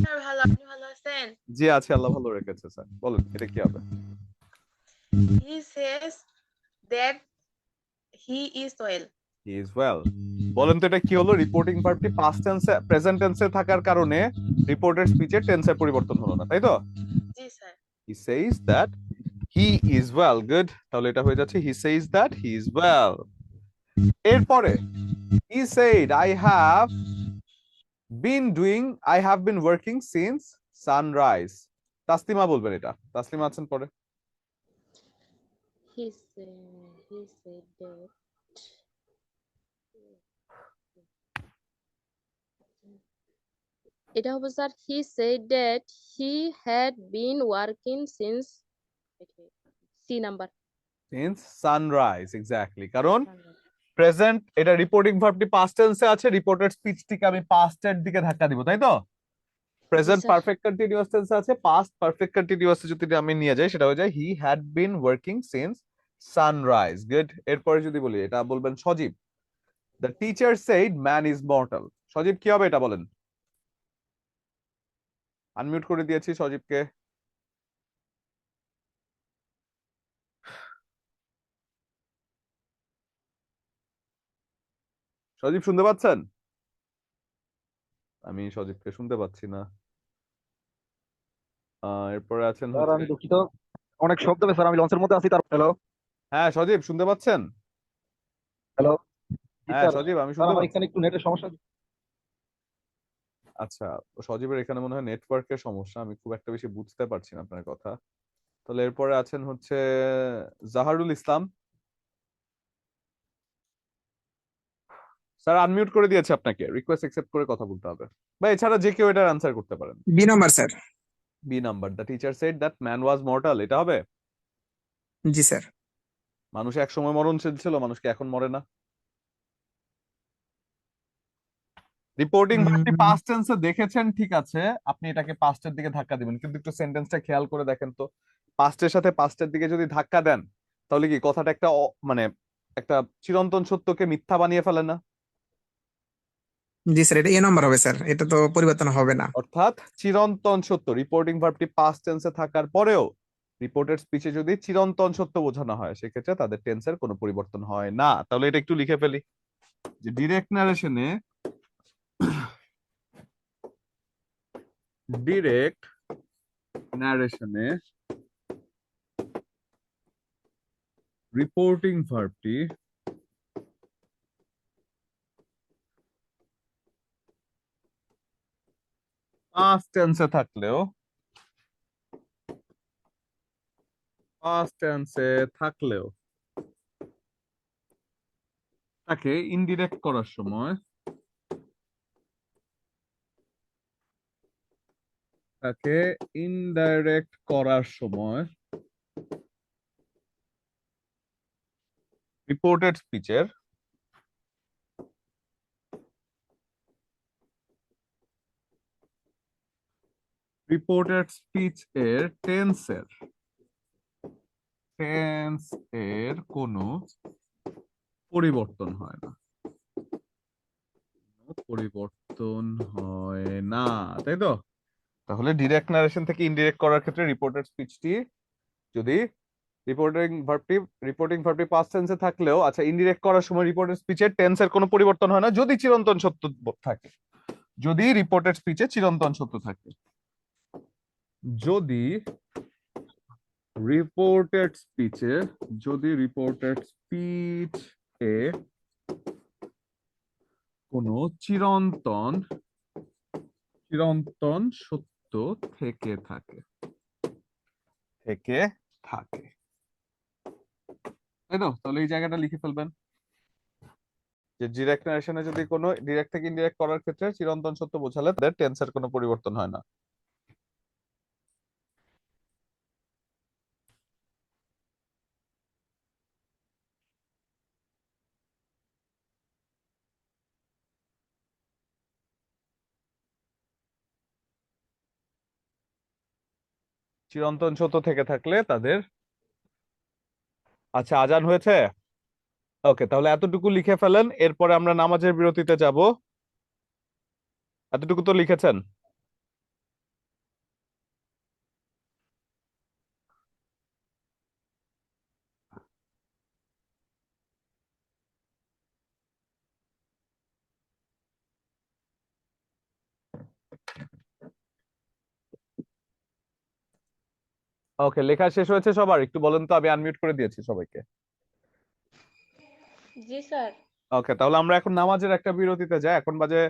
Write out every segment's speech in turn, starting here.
Sir ভালো, আপনি ভালো আছেন? জি আছে, আল্লাহ ভালো রেখেছে স্যার। বলুন এটা কি হবে? He says that he is well. He is well. বলেন তো এটা কি হলো? রিপোর্টিং ভার্বটি পাস্ট টেন্সে প্রেজেন্ট টেন্সে থাকার কারণে রিপোর্টেড স্পিচের টেন্সের পরিবর্তন হলো না, তাই তো? জি sir. He says that he is well. Good, তাহলে এটা হয়ে যাচ্ছে he says that he is well. এরপরে he said I have been working since sunrise. Taslima বলবেন এটা। তাসলিমা আছেন পরে। He said that এটা হবে sir he said that he had been working since C number since sunrise, exactly. কারণ present এটা reporting ভার্বটি past টেন্সে আছে, রিপোর্টেড স্পিচটিকে আমি পাস্টের দিকে ধাক্কা দিব, তাই তো? জি present sir perfect continuous tense আছে, পাস্ট পারফেক্ট কন্টিনিউয়াস যদি আমি নিয়ে যাই সেটা হয়ে যায় he had been working since sunrise. Good. এরপরে যদি বলি এটা বলবেন Sajib. The teacher said man is mortal. Sajib কি হবে এটা বলেন। আনমিউট করে দিয়েছি সজীবকে। সজীব শুনতে পাচ্ছেন? আমি সজীবকে শুনতে পাচ্ছি না। এরপরে আছেন স্যার হচ্ছে, আমি দুঃখিত, অনেক শব্দ হবে স্যার, আমি লঞ্চের মধ্যে আছি। তার হ্যালো হ্যাঁ সজীব শুনতে পাচ্ছেন? হ্যালো জি হ্যাঁ স্যার। সজীব আমি স্যার শুনতে আমার পাচ্ছি। এখানে একটু নেটের সমস্যা। আচ্ছা, সজীবের এখানে মনে হয় নেটওয়ার্কের সমস্যা, আমি খুব একটা বেশি বুঝতে পারছি না আপনার কথা। তাহলে এরপরে আছেন হচ্ছে জাহারুল ইসলাম। স্যার আনমিউট করে দিয়েছে আপনাকে, রিকোয়েস্ট একসেপ্ট করে কথা বলতে হবে। বা এছাড়া যে কেউ এটার আনসার করতে পারেন। B number sir. B number, the teacher said that man was mortal, এটা হবে। জি স্যার। মানুষ এক সময় মরণশীল ছিল, মানুষকে এখন মরে না। রিপোর্টিং ভার্বটি পাস্ট টেন্সে দেখেছেন, ঠিক আছে, আপনি এটাকে পাস্টের দিকে ধাক্কা দিবেন, কিন্তু একটু সেন্টেন্সটা খেয়াল করে দেখেন তো। পাস্টের সাথে পাস্টের দিকে যদি ধাক্কা দেন তাহলে কি কথাটা একটা মানে একটা চিরন্তন সত্যকে মিথ্যা বানিয়ে ফেলে না? জি স্যার, এটা এ নাম্বার হবে স্যার, এটা তো পরিবর্তন হবে না। অর্থাৎ চিরন্তন সত্য, রিপোর্টিং ভার্বটি পাস্ট টেন্সে থাকার পরেও রিপোর্টেড স্পিচে যদি চিরন্তন সত্য বোঝানো হয় সেক্ষেত্রে তাদের টেন্সের কোনো পরিবর্তন হয় না। তাহলে এটা একটু লিখে ফেলি যে ডিরেক্ট ন্যারেশনে রিপোর্টিং ভার্বটি পাস্ট টেন্সে থাকলেও তাকে ইনডিরেক্ট করার সময় রিপোর্টেড স্পিচের এর টেন্স এর কোনো পরিবর্তন হয় না, তাই তো? তাহলে ডিরেক্ট নারেশন থেকে ইনডিরেক্ট করার ক্ষেত্রে রিপোর্টেড স্পিচটি যদি রিপোর্টিং ভার্বটি পাস্ট টেন্সে থাকলেও, আচ্ছা, ইনডিরেক্ট করার সময় রিপোর্টেড স্পিচের টেন্সের কোনো পরিবর্তন হয় না যদি চিরন্তন সত্য থাকে। যদি রিপোর্টেড স্পিচে চিরন্তন সত্য থাকে, যদি রিপোর্টেড স্পিচ এ কোনো চিরন্তন সত্য থেকে থাকে, তাই তো? তাহলে এই জায়গাটা লিখে ফেলবেন যে ডিরেক্ট নারেশনে যদি কোনো ডিরেক্ট থেকে ইনডিরেক্ট করার ক্ষেত্রে চিরন্তন সত্য বোঝালে তাদের টেন্সের কোনো পরিবর্তন হয় না। চিরন্তন সত্য থেকে থাকলে তাদের, আচ্ছা আজান হয়েছে, ওকে, তাহলে এতটুকু লিখে ফেলেন, এরপরে আমরা নামাজের বিরতিতে যাব। এতটুকু তো লিখেছেন? ওকে, লেখা শেষ হয়েছে সবার? একটু বলেন তো, আমি আনমিউট করে দিয়েছি সবাইকে। জি স্যার। ওকে, তাহলে আমরা এখন নামাজের একটা বিরতিতে যাই। এখন বাজে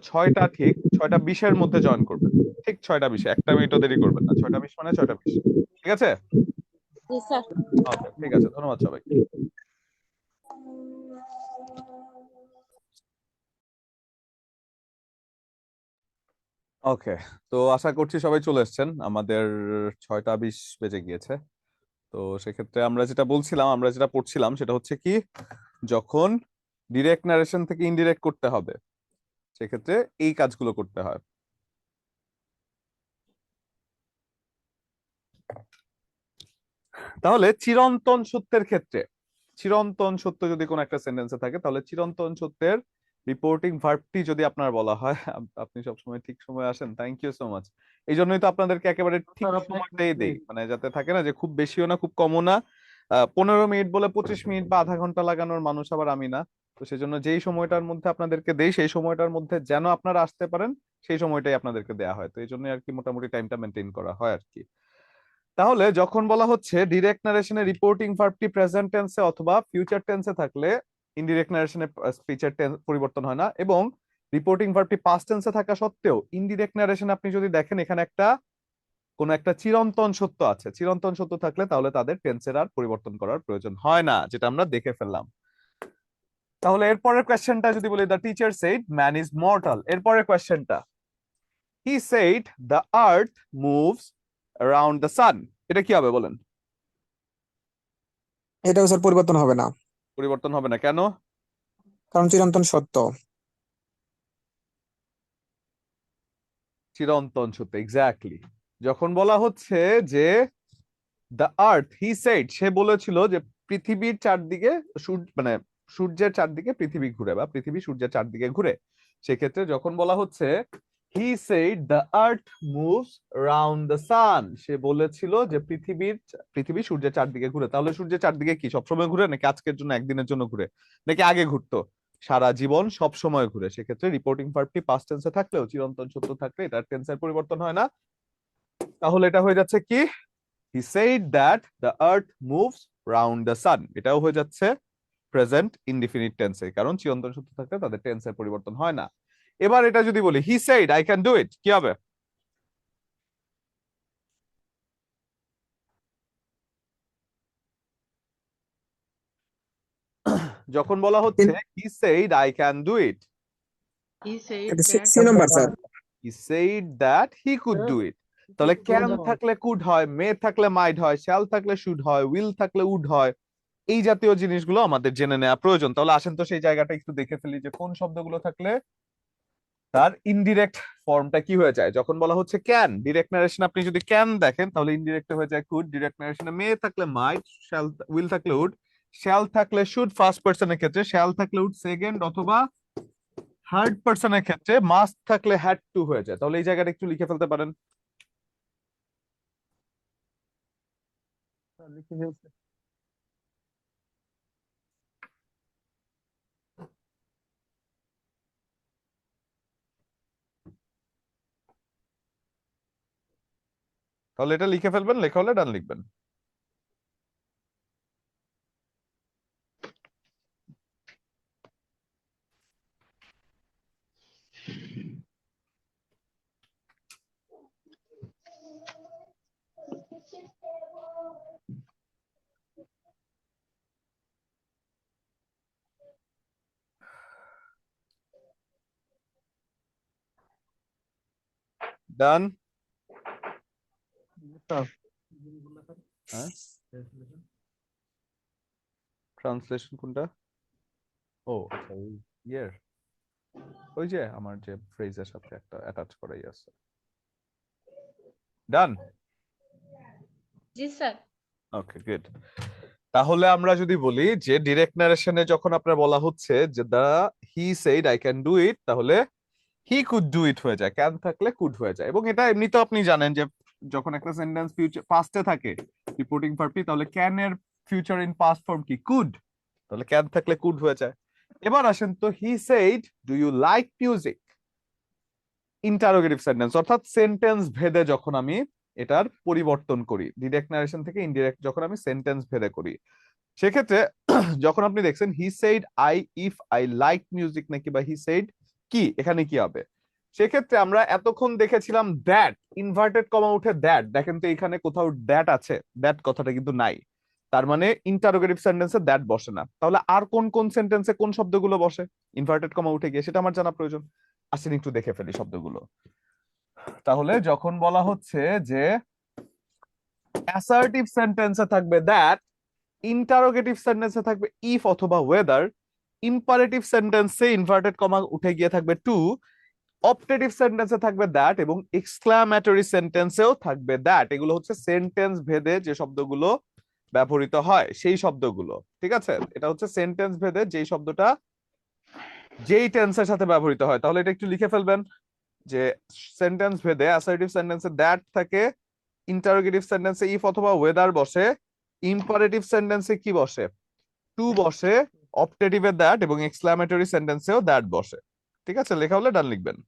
6টা, ঠিক 6টা 20-এর মধ্যে জয়েন করবেন। ঠিক 6টা 20, একটা মিনিটও দেরি করবেন না। 6টা 20 মানে 6টা 20, ঠিক আছে? জি স্যার। ওকে, ঠিক আছে, ধন্যবাদ সবাইকে। ওকে, তো আশা করছি সবাই চলে এসেছেন। আমাদের 6টা 20 বেজে গিয়েছে। তো সেক্ষেত্রে আমরা যেটা বলছিলাম, আমরা যেটা পড়ছিলাম সেটা হচ্ছে কি, যখন ডিরেক্ট নারেশন থেকে ইনডিরেক্ট করতে হবে সেক্ষেত্রে এই কাজগুলো করতে হয়। তাহলে চিরন্তন সত্যের ক্ষেত্রে, চিরন্তন সত্য যদি কোনো একটা সেন্টেন্সে থাকে, তাহলে চিরন্তন সত্যের রিপোর্টিং ভার্বটি যদি আপনার বলা হয়, আপনি সবসময় ঠিক সময় আসেন, থ্যাংক ইউ সো মাচ। এই জন্যই তো আপনাদেরকে একেবারে ঠিক সময়টাই দেই, মানে যাতে থাকে না যে খুব বেশিও না খুব কমও না। 15 মিনিট বলে 25 মিনিট বা আধা ঘন্টা লাগানোর মানুষ আবার আমি না। তো সেজন্য যেই সময়টার মধ্যে আপনাদেরকে দেই, সেই সময়টার মধ্যে যেন আপনারা আসতে পারেন, সেই সময়টাই আপনাদেরকে দেয়া হয়। তো এই জন্যই আর কি মোটামুটি টাইমটা মেনটেন করা হয় আর কি। তাহলে যখন বলা হচ্ছে ডিরেক্ট নারেশনে রিপোর্টিং ভার্বটি প্রেজেন্ট টেন্সে অথবা ফিউচার টেন্সে থাকলে ইনডিরেক্ট নারেশনে স্পিচের টেন্স পরিবর্তন হয় না, এবং রিপোর্টিং ভার্বটি পাস্ট টেন্সে থাকা সত্ত্বেও ইনডিরেক্ট নারেশনে আপনি যদি দেখেন এখানে কোন একটা চিরন্তন সত্য আছে, চিরন্তন সত্য থাকলে তাহলে তাদের টেন্সের আর পরিবর্তন করার প্রয়োজন হয় না, যেটা আমরা দেখে ফেললাম। তাহলে এরপরের কোয়েশ্চেনটা যদি বলি, the teacher said man is mortal. এরপরের কোয়েশ্চেনটা, he said the earth moves around the sun. এটা কি হবে বলেন? এটাও স্যার পরিবর্তন হবে না, পরিবর্তন হবে না, কেন? কারণ চিরন্তন সত্য। চিরন্তন সত্য, এক্স্যাক্টলি। যখন বলা হচ্ছে যে দ্য আর্থ, হি সেড, সে বলেছিল যে পৃথিবীর চারদিকে মানে সূর্যের চারদিকে পৃথিবী ঘুরে, বা পৃথিবী সূর্যের চারদিকে ঘুরে, সেক্ষেত্রে যখন বলা হচ্ছে he said the earth moves round the sun, সে বলেছিল যে পৃথিবী সূর্যের চারদিকে ঘুরে, তাহলে সূর্যের চারদিকে কি সবসময় ঘুরে, নাকি আজকের জন্য একদিনের জন্য ঘুরে, নাকি আগে ঘুরতো? সারা জীবন সব সময় ঘুরে। সেক্ষেত্রে রিপোর্টিং ভার্বটি পাস্ট টেন্সে থাকলেও চিরন্তন সত্য থাকলে এটার টেন্সের পরিবর্তন হয় না। তাহলে এটা হয়ে যাচ্ছে কি, he said that the earth moves round the sun, এটাও হয়ে যাচ্ছে প্রেজেন্ট ইনডিফিনিট টেন্সে, কারণ চিরন্তন সত্য থাকলে তাদের টেন্সের পরিবর্তন হয় না। এবার এটা যদি বলি he said I can do it, কি হবে? যখন বলা হচ্ছে he said I can do it, He said এটা that C number sir. he said that he could do it, তাহলে ক্যান থাকলে কুড হয়, মে থাকলে মাইট হয়, শ্যাল থাকলে শুড হয়, উইল থাকলে উড হয়। এই জাতীয় জিনিসগুলো আমাদের জেনে নেওয়া প্রয়োজন। তাহলে আসেন তো সেই জায়গাটা একটু দেখে ফেলি যে কোন শব্দগুলো থাকলে তার ইনডিরেক্ট ফর্মটা কি হয়ে যায়। যখন বলা হচ্ছে ক্যান, ডিরেক্ট নারেশন আপনি যদি ক্যান দেখেন তাহলে ইনডিরেক্ট হয়ে যায় কুড, ডিরেক্ট নারেশনে মে থাকলে মাইট, শ্যাল উইল থাকলে উড, শ্যাল থাকলে শুড ফার্স্ট পার্সনের ক্ষেত্রে, শ্যাল থাকলে উড সেকেন্ড অথবা থার্ড পার্সনের ক্ষেত্রে, মাস্ট থাকলে হ্যাড টু হয়ে যায়। তাহলে এই জায়গাটা একটু লিখে ফেলতে পারেন। লিখে ফেলতে তাহলে এটা লিখে ফেলবেন, লেখা হলে ডান লিখবেন। ডান। হ্যাঁ, ট্রান্সলেশন কোনটা? ও আচ্ছা, ইয়ের ওই যে আমার যে ফ্রেজের সাথে একটা অ্যাটাচ করাই আছে। ডান। জি স্যার। Okay, good. তাহলে আমরা যদি বলি যে ডিরেক্ট নারেশনে যখন আপনার বলা হচ্ছে যে the he said I can do it, তাহলে হি কুড ডু ইট হয়ে যায়, ক্যান থাকলে কুড হয়ে যায়। এবং এটা এমনিতে আপনি জানেন যে যখন একটা সেন্টেন্স ফিউচার পাস্টে থাকে রিপোর্টিং ভার্বটি, তাহলে ক্যান এর ফিউচার ইন পাস্ট ফর্ম কি কুড, তাহলে ক্যান থাকলে কুড হয়ে যায়। এবার আসেন তো, he said do you like music, interrogative sentence, অর্থাৎ সেন্টেন্স ভেদে যখন আমি এটার পরিবর্তন করি, ডিরেক্ট নারেশন থেকে ইনডিরেক্ট যখন আমি সেন্টেন্স ভেদে করি। সেক্ষেত্রে যখন আপনি দেখছেন হি said I if I like music নাকি বা হি সেইড কি, এখানে কি হবে? সেক্ষেত্রে আমরা এতক্ষণ দেখেছিলাম দ্যাট, ইনভার্টেড কমা উঠে দ্যাট, দেখেন তো এখানে কোথাও দ্যাট আছে? দ্যাট কথাটা কিন্তু নাই, তার মানে ইন্টারোগেটিভ সেন্টেন্সে দ্যাট বসে না। তাহলে আর কোন কোন সেন্টেন্সে কোন শব্দগুলো বসে ইনভার্টেড কমা উঠে গিয়ে, সেটা আমার জানা প্রয়োজন। আসেন একটু দেখে ফেলি শব্দগুলো। তাহলে যখন বলা হচ্ছে যে অ্যাসার্টিভ সেন্টেন্সে থাকবে দ্যাট, ইন্টারোগেটিভ সেন্টেন্সে থাকবে ইফ অথবা ওয়েদার, ইম্পারেটিভ সেন্টেন্সে ইনভার্টেড কমা উঠে গিয়ে থাকবে টু, অপটেটিভ সেন্টেন্সে থাকবে দ্যাট এবং এক্সক্লামেটরি সেন্টেন্সেও থাকবে দ্যাট। এগুলো হচ্ছে সেন্টেন্স ভেদে যে শব্দগুলো ব্যবহৃত হয় সেই শব্দগুলো, ঠিক আছে? এটা হচ্ছে সেন্টেন্স ভেদে যেই শব্দটা যেই টেন্সের সাথে ব্যবহৃত হয়। তাহলে এটা একটু লিখে ফেলবেন যে সেন্টেন্স ভেদে অ্যাসার্টিভ সেন্টেন্সে দ্যাট থাকে, ইন্টারোগেটিভ সেন্টেন্সে ইফ অথবা ওয়েদার বসে, ইম্পারেটিভ সেন্টেন্সে কি বসে? টু বসে, অপটেটিভে দ্যাট এবং এক্সক্লামেটরি সেন্টেন্সেও দ্যাট বসে। ঠিক আছে, লেখা হলে ডান লিখবেন।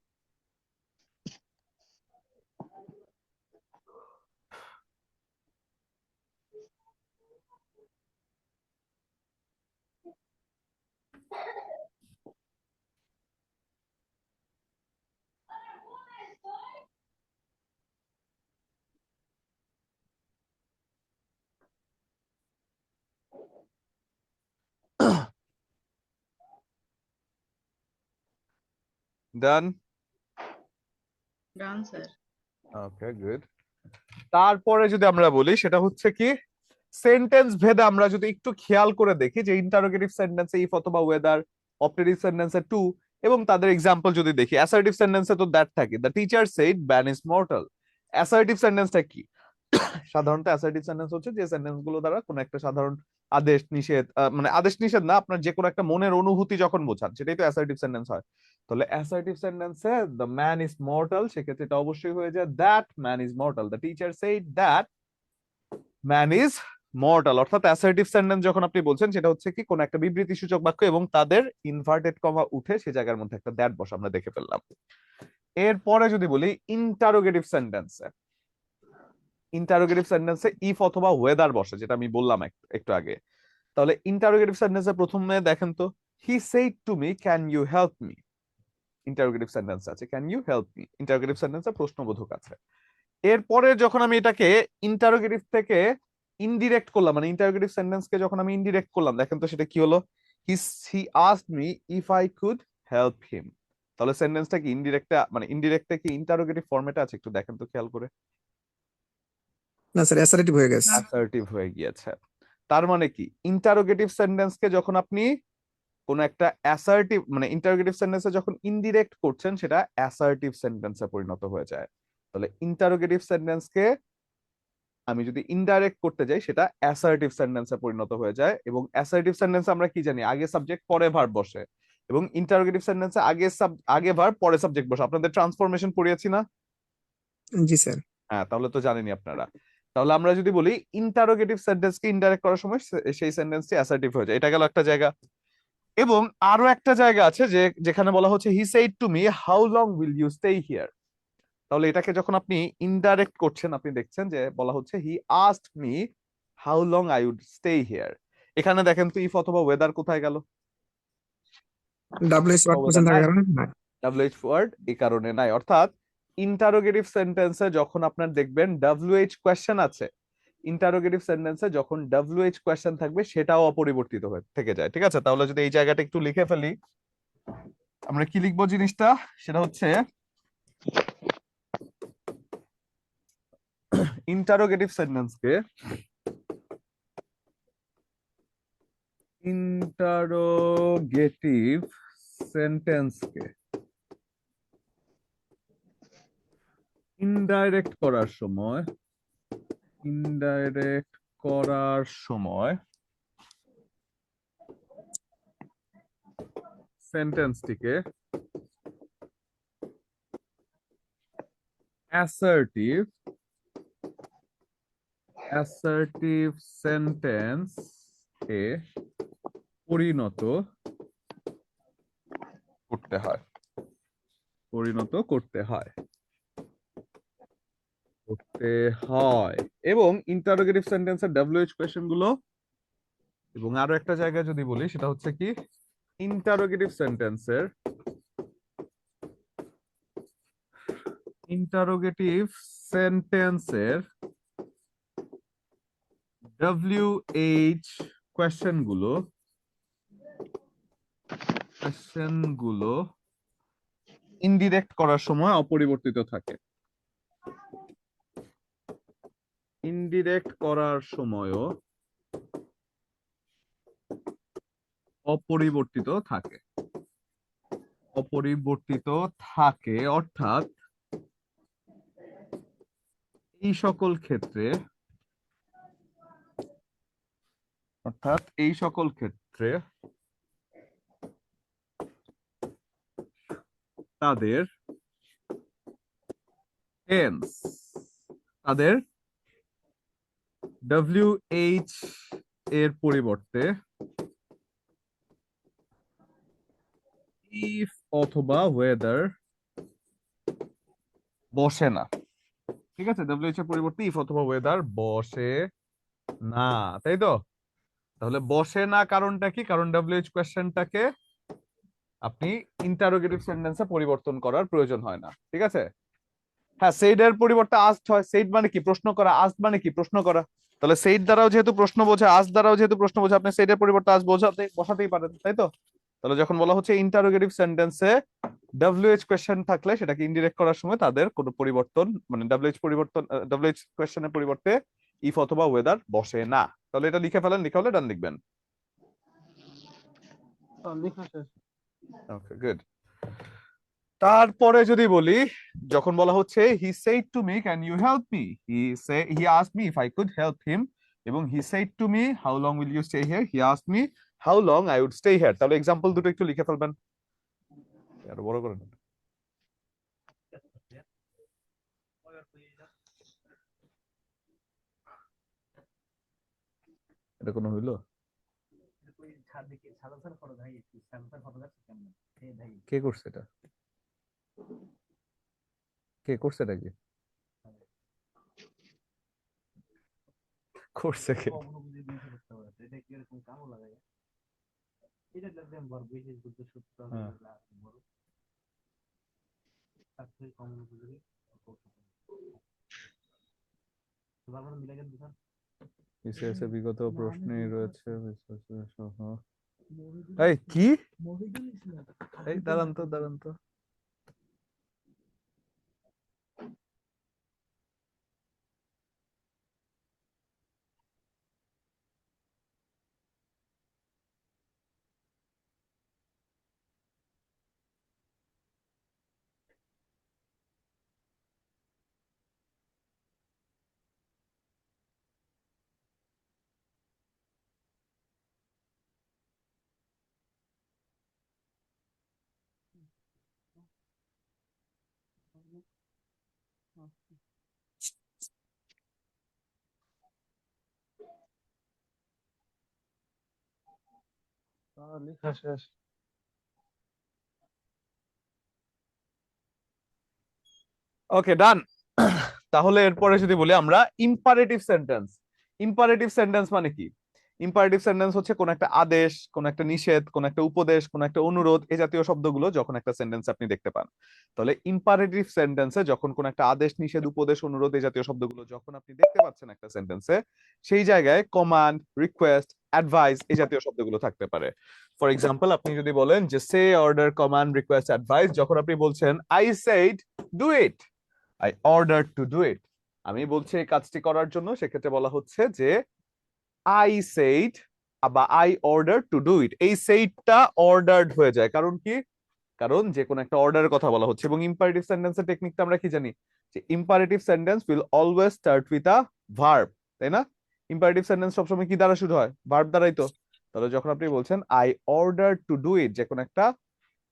ডান। Done, sir. ওকে, গুড। তারপরে যদি আমরা বলি সেটা হচ্ছে কি, সেন্টেন্স ভেদে আমরা যদি একটু খেয়াল করে দেখি যে ইন্টারোগেটিভ সেন্টেন্সে ইফ অথবা ওয়েদার, অপটেটিভ সেন্টেন্সে টু, এবং তাদের এক্সাম্পল যদি দেখি, অ্যাসার্টিভ সেন্টেন্সে তো দ্যাট থাকে, the teacher said man is mortal. Assertive সেন্টেন্সটা কি? সাধারণত অ্যাসার্টিভ সেন্টেন্স হচ্ছে যে সেন্টেন্স গুলো দ্বারা কোনো একটা সাধারণ আদেশ নিষেধ, মানে আদেশ নিষেধ না, আপনার যে কোনো একটা মনের অনুভূতি যখন বোঝান সেটাই তো অ্যাসার্টিভ সেন্টেন্স হয়। তাহলে অ্যাসার্টিভ সেন্টেন্সে দ্য ম্যান ইজ মর্টাল, সেক্ষেত্রে এটা অবশ্যই হয়ে যায় that man is mortal, the teacher said that man is mortal. অর্থাৎ অ্যাসার্টিভ সেন্টেন্স যখন আপনি বলছেন সেটা হচ্ছে কি কোন একটা বিবৃতি সূচক বাক্য এবং তাদের ইনভার্টেড কমা উঠে সে জায়গার মধ্যে একটা দ্যাট বসে, আমরা দেখে ফেললাম। এরপরে যদি বলি ইন্টারোগেটিভ সেন্টেন্সে, ইন্টারোগেটিভ সেন্টেন্সে ইফ অথবা ওয়েদার বসে, যেটা আমি বললাম একটু আগে। তাহলে ইন্টারোগেটিভ সেন্টেন্সে প্রথমে দেখেন তো, he said to me can you help me, interrogative sentence আছে, can you help me, interrogative সেন্টেন্সে প্রশ্নবোধক আছে। এরপরে যখন আমি এটাকে ইন্টারোগেটিভ থেকে ইনডিরেক্ট করলাম, মানে ইন্টারোগেটিভ সেন্টেন্সকে যখন আমি ইনডিরেক্ট করলাম, দেখেন তো সেটা কি হলো, হি asked me if I could help হিম। তাহলে সেন্টেন্সটা কি ইনডিরেক্টটা, মানে ইনডিরেক্টটা কি ইন্টারোগেটিভ ফরম্যাটে আছে? একটু দেখেন তো খেয়াল করে। না স্যার, অ্যাসার্টিভ হয়ে গেছে। অ্যাসার্টিভ হয়ে গিয়েছে। তার মানে কি ইন্টারোগেটিভ সেন্টেন্সকে যখন আপনি কোন একটা অ্যাসার্টিভ, মানে ইন্টারোগেটিভ সেন্টেন্সে যখন ইনডিরেক্ট করছেন সেটা অ্যাসার্টিভ সেন্টেন্সে পরিণত হয়ে যায়। তাহলে ইন্টারোগেটিভ সেন্টেন্সকে আমি যদি ইনডাইরেক্ট করতে যাই সেটা অ্যাসার্টিভ সেন্টেন্সে পরিণত হয়ে যায়। এবং অ্যাসার্টিভ সেন্টেন্সে আমরা কি জানি, আগে সাবজেক্ট পরে ভার্ব বসে, এবং ইন্টারোগেটিভ সেন্টেন্সে আগে ভার্ব পরে সাবজেক্ট বসে। আপনাদের ট্রান্সফরমেশন পড়িয়েছি না? জি স্যার। হ্যাঁ, তাহলে তো জানেনই আপনারা। তাহলে আমরা যদি বলি ইন্টারোগেটিভ সেন্টেন্সকে ইনডাইরেক্ট করার সময় সেই সেন্টেন্সটি অ্যাসার্টিভ হয়ে যায়, এটা গেল একটা জায়গা। এবং আরো একটা জায়গা আছে যে যেখানে বলা হচ্ছে he said to me how long will you stay here. তাহলে এটাকে যখন আপনি ইনডাইরেক্ট করছেন, আপনি দেখছেন যে বলা হচ্ছে he asked me how long I would stay here. এখানে দেখেন তো ইফ অথবা ওয়েদার কোথায় গেল? ডাব্লিউএইচ ওয়ার্ড ওয়েদার কোশ্চেন থাকার নাই, কারণে না। ডাব্লিউএইচ ওয়ার্ড এই কারণে নাই। অর্থাৎ ইন্টারোগেটিভ সেন্টেন্সে যখন আপনার দেখবেন ডাব্লিউএইচ কোয়েশ্চেন আছে, ইন্টারোগেটিভ সেন্টেন্সে যখন ডাব্লিউএইচ কোয়েশ্চেন থাকবে সেটাও অপরিবর্তিত হয়ে থেকে যায়। ঠিক আছে, তাহলে যদি এই জায়গাটা একটু লিখে ফেলি, আমরা কি লিখবো জিনিসটা, সেটা হচ্ছে ইন্টারোগেটিভ সেন্টেন্সকে ইন্টারোগেটিভ সেন্টেন্সকে ইনডাইরেক্ট করার সময় সেন্টেন্সটিকে অ্যাসার্টিভ সেন্টেন্স এ পরিণত করতে হয়। করতে হয়। এবং ইন্টারোগেটিভ সেন্টেন্সের WH কোয়েশ্চেন গুলো, এবং আরো একটা জায়গায় যদি বলি সেটা হচ্ছে কি, ইন্টারোগেটিভ সেন্টেন্সের WH কোয়েশ্চেন গুলো ইনডিরেক্ট করার সময় অপরিবর্তিত থাকে। ইনডিরেক্ট করার সময়ও অপরিবর্তিত থাকে। অর্থাৎ এই সকল ক্ষেত্রে তাদের টেন্স, তাদের WH এর পরিবর্তে ইফ অথবা ওয়েদার বসে না। ঠিক আছে, WH এর পরিবর্তে ইফ অথবা ওয়েদার বসে না, তাই তো? তাহলে বসে না কারণটা কি? কারণ WH কোয়েশ্চেনটাকে আপনি ইন্টারোগেটিভ সেন্টেন্সে পরিবর্তন করার প্রয়োজন হয় না। ঠিক আছে, হ্যাঁ, সেইড এর পরিবর্তে আস্কড হয়। সেইড মানে কি? প্রশ্ন করা। আস্কড মানে কি? প্রশ্ন করা। তাহলে সেইড দ্বারাও যেহেতু প্রশ্ন বোঝায়, আস্কড দ্বারাও যেহেতু প্রশ্ন বোঝায়, আপনি সেইড এর পরিবর্তে আস্কড বসাতেই পারেন, তাই তো? তাহলে যখন বলা হচ্ছে ইন্টারোগেটিভ সেন্টেন্সে WH কোয়েশ্চেন থাকলে সেটাকে ইনডিরেক্ট করার সময় তাদের কোনো পরিবর্তন, মানে WH কোয়েশ্চেনের পরিবর্তে ইফ অথবা ওয়েদার বসে না। তাহলে এটা লিখে ফেলেন, লিখে হলে ডান লিখবেন। Okay, good. তারপরে যদি বলি, যখন বলা হচ্ছে he said to me can you help me, he asked me if I could help him, এবং he said to me how long will you stay here, he asked me how long I would stay here. তাহলে example দুটো একটু লিখে ফেলবেন, আরো বড় করেন। এটা কোনো হইলো? কে করছে এটা? কে করছে এটা? কি করছে? কে? হ্যাঁ। BCS এ বিগত প্রশ্নেই রয়েছে BCS সহ। এই কি? এই দাঁড়ান তো। লেখা শেষ। ওকে, ডান। তাহলে এরপরে যদি বলি আমরা ইম্পারেটিভ সেন্টেন্স মানে কি? ইম্পারেটিভ সেন্টেন্স হচ্ছে কোন একটা আদেশ, কোন একটা নিষেধ, কোন একটা উপদেশ, কোন একটা অনুরোধ, এই জাতীয় শব্দগুলো যখন একটা সেন্টেন্স আপনি দেখতে পান। তাহলে ইম্পারেটিভ সেন্টেন্সে যখন কোন একটা আদেশ, নিষেধ, উপদেশ, অনুরোধ, এই জাতীয় শব্দগুলো যখন আপনি দেখতে পাচ্ছেন একটা সেন্টেন্সে, সেই জায়গায় কমান্ড, রিকোয়েস্ট, অ্যাডভাইস, এই জাতীয় শব্দগুলো থাকতে পারে। ফর এক্সাম্পল, আপনি যদি বলেন যে সে, অর্ডার, কমান্ড, রিকোয়েস্ট, অ্যাডভাইস, যখন আপনি বলছেন I said do it, I order to do it, আমি বলছি এই কাজটি করার জন্য, সেক্ষেত্রে বলা হচ্ছে যে আই সেইড বা I order to do it. এই সেইডটা অর্ডার্ড হয়ে যায়, কারণ কি? কারণ যে কোনো একটা অর্ডারের কথা বলা হচ্ছে। এবং ইম্পারেটিভ সেন্টেন্সের টেকনিকটা আমরা কি জানি, যে imperative sentence will always start with a verb, তাই না? ইম্পারেটিভ সেন্টেন্স সবসময় কি দ্বারা শুরু হয়? ভার্ব দ্বারাই তো। তাহলে যখন আপনি বলছেন I order to do it, যে কোনো একটা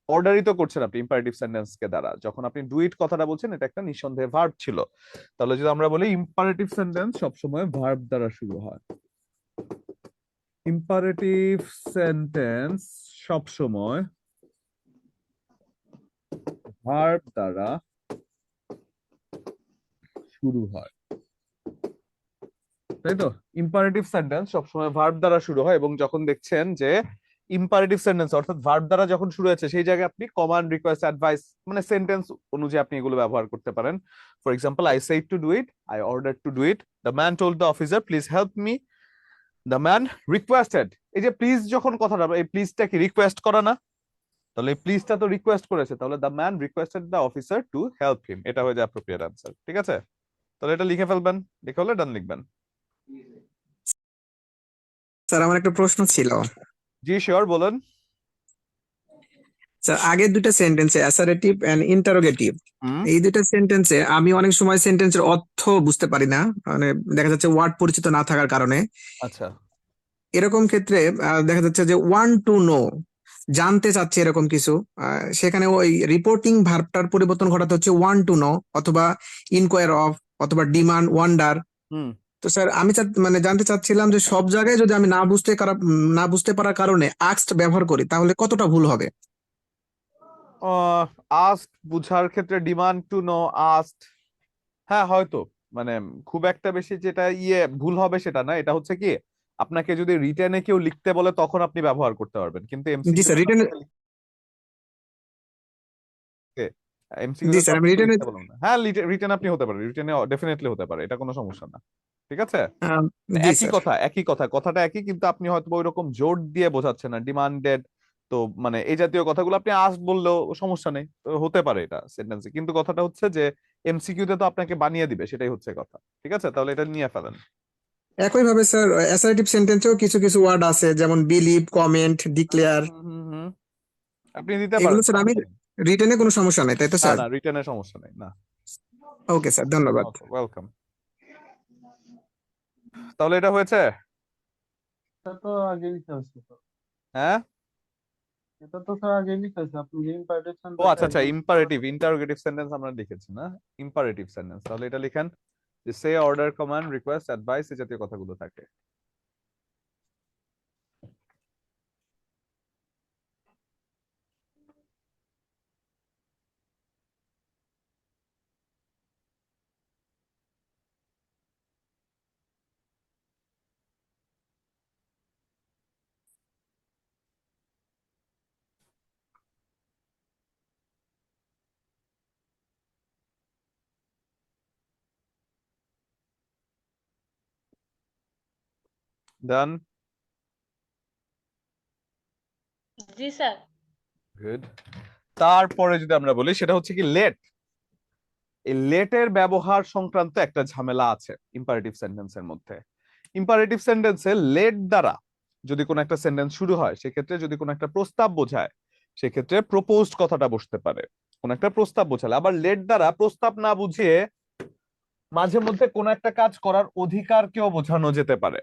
অর্ডারই তো করছেন আপনি ইম্পারেটিভ সেন্টেন্স কে দ্বারা। যখন আপনি ডু ইট কথাটা বলছেন, এটা একটা নিঃসন্দেহে ভার্ব ছিল। তাহলে যদি আমরা বলি ইম্পারেটিভ সেন্টেন্স সবসময় ভার্ব দ্বারা শুরু হয়, ইম্পারেটিভ সেন্টেন্স সবসময় ভার্ব দ্বারা শুরু হয়, তাই তো? ইম্পারেটিভ সেন্টেন্স সবসময় ভার্ব দ্বারা শুরু হয়, এবং যখন দেখছেন যে ইম্পারেটিভ সেন্টেন্স অর্থাৎ ভার্ব দ্বারা যখন শুরু হয়েছে সেই জায়গায় আপনি কমান্ড, রিকোয়েস্ট, অ্যাডভাইস মানে সেন্টেন্স অনুযায়ী আপনি এগুলো ব্যবহার করতে পারেন। For example, I said to do it, I order to do it, the man told the officer please help me, the man requested. এই যে প্লিজ যখন কথাটা, এই প্লিজটা কি রিকোয়েস্ট করা না? তাহলে এই প্লিজটা তো রিকোয়েস্ট করেছে, তাহলে the man requested the officer to help him, এটা হয়ে যায় অ্যাপ্রোপ্রিয়েট অ্যান্সার। ঠিক আছে, তাহলে এটা লিখে ফেলবেন, লিখে হলে ডান লিখবেন। স্যার আমার একটা প্রশ্ন ছিল। জি শিওর, বলেন। স্যার আগের দুটো সেন্টেন্সে অ্যাসারেটিভ এন্ড ইন্টারোগেটিভ, হুম, এই দুটো সেন্টেন্সে আমি অনেক সময় সেন্টেন্সের অর্থ বুঝতে পারি না, মানে দেখা যাচ্ছে ওয়ার্ড পরিচিত না থাকার কারণে। আচ্ছা। এরকম ক্ষেত্রে দেখা যাচ্ছে যে ওয়ান টু নো, জানতে চাচ্ছে এরকম কিছু, সেখানে ওই রিপোর্টিং ভার্বটার পরিবর্তন ঘটাতে হচ্ছে ওয়ান টু নো অথবা ইনকোয়ার অফ অথবা ডিমান্ড ওয়ান্ডার। হুম, তো স্যার আমি মানে জানতে চাচ্ছিলাম যে সব জায়গায় যদি আমি না বুঝতে পারার কারণে আস্কড ব্যবহার করি তাহলে কতটা ভুল হবে? আস্ক বুঝার ক্ষেত্রে ডিমান্ড টু নো, আস্ক, হ্যাঁ হয়তো, মানে খুব একটা বেশি যেটা ভুল হবে সেটা না। এটা হচ্ছে কি, আপনাকে যদি রিটেনে কেউ লিখতে বলে তখন আপনি ব্যবহার করতে পারবেন, কিন্তু জি এমসিকিউ স্যার, রিটেন। এমসিকিউ জি তো স্যার, আমি আপনাকে রিটেনে। লিখতে বলবো না। হ্যাঁ, রিটেন আপনি হতে পারেন, রিটেনে ডেফিনেটলি হতে পারে, এটা কোনো সমস্যা না। ঠিক আছে, জি একই স্যার। কথা, একই কথা, কথাটা একই, কিন্তু আপনি হয়তো ওই রকম জোর দিয়ে বোঝাচ্ছেন না, ডিমান্ডেড, তো মানে এই জাতীয় কথাগুলো আপনি আস্ক বললেও সমস্যা নেই, তো হতে পারে এটা সেন্টেন্সে, কিন্তু কথাটা হচ্ছে যে এমসিকিউ তে তো আপনাকে বানিয়ে দিবে, সেটাই হচ্ছে কথা। ঠিক আছে, তাহলে এটা নিয়ে ফেলেন। একইভাবে স্যার অ্যাসার্টিভ সেন্টেন্সেও কিছু কিছু ওয়ার্ড আছে যেমন বিলিভ, কমেন্ট, হুম, ডিক্লেয়ার। হুম, হুম, হুম। আপনি দিতে এগুলো পারেন, স্যার আমি সমস্যা নেই। রিটেনে কোনো সমস্যা নাই, তাই তো না স্যার? না, রিটেনে সমস্যা নেই, না। ওকে স্যার, ধন্যবাদ। ওয়েলকাম। তাহলে এটা হয়েছে। এটা তো আগে লিখা হয়েছে তো। হ্যাঁ, এটা তো স্যার আগে লিখা হয়েছে, আপনি যে ইম্পারেটিভ ও সেন্টেন্স আচ্ছা আচ্ছা, একদম ইম্পারেটিভ, ইন্টারোগেটিভ সেন্টেন্স আমরা লিখেছি না, ইম্পারেটিভ সেন্টেন্স, তাহলে এটা লিখেন যে সে, অর্ডার, কমান্ড, রিকোয়েস্ট, অ্যাডভাইস এই জাতীয় কথাগুলো থাকে। ডান, জি স্যার। গুড। তারপরে যদি আমরা বলি সেটা হচ্ছে কি লেট। এই লেটের ব্যবহার সংক্রান্ত একটা ঝামেলা আছে ইম্পারেটিভ সেন্টেন্সের মধ্যে। ইম্পারেটিভ সেন্টেন্সে লেট দ্বারা যদি কোনো একটা সেন্টেন্স শুরু হয়, সেক্ষেত্রে যদি কোনো একটা প্রস্তাব বোঝায়, সেক্ষেত্রে প্রপোজড কথাটা বসতে পারে, কোন একটা প্রস্তাব বোঝালে। আবার লেট দ্বারা প্রস্তাব না বুঝিয়ে মাঝে মধ্যে কোন একটা কাজ করার অধিকারকেও বোঝানো যেতে পারে,